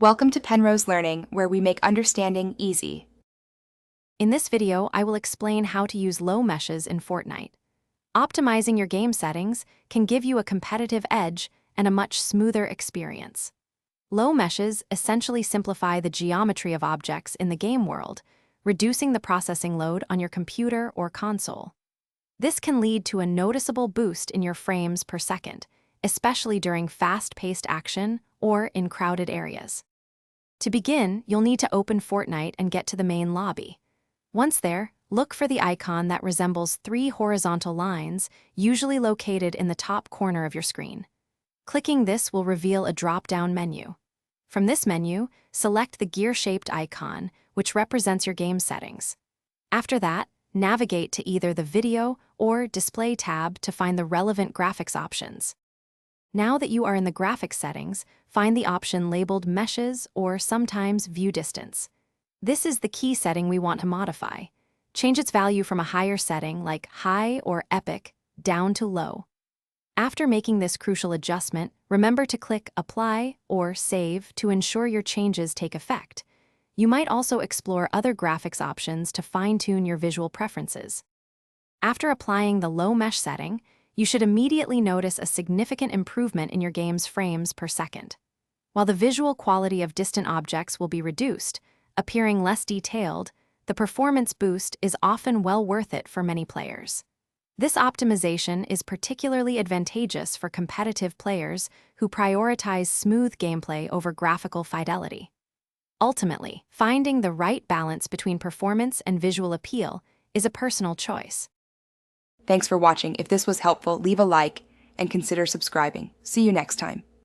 Welcome to Penrose Learning, where we make understanding easy. In this video, I will explain how to use low meshes in Fortnite. Optimizing your game settings can give you a competitive edge and a much smoother experience. Low meshes essentially simplify the geometry of objects in the game world, reducing the processing load on your computer or console. This can lead to a noticeable boost in your frames per second, especially during fast-paced action or in crowded areas. To begin, you'll need to open Fortnite and get to the main lobby. Once there, look for the icon that resembles 3 horizontal lines, usually located in the top corner of your screen. Clicking this will reveal a drop-down menu. From this menu, select the gear-shaped icon, which represents your game settings. After that, navigate to either the Video or Display tab to find the relevant graphics options. Now that you are in the graphics settings, find the option labeled Meshes or sometimes View Distance. This is the key setting we want to modify. Change its value from a higher setting like High or Epic down to Low. After making this crucial adjustment, remember to click Apply or Save to ensure your changes take effect. You might also explore other graphics options to fine-tune your visual preferences. After applying the low mesh setting, you should immediately notice a significant improvement in your game's frames per second. While the visual quality of distant objects will be reduced, appearing less detailed, the performance boost is often well worth it for many players. This optimization is particularly advantageous for competitive players who prioritize smooth gameplay over graphical fidelity. Ultimately, finding the right balance between performance and visual appeal is a personal choice. Thanks for watching. If this was helpful, leave a like and consider subscribing. See you next time.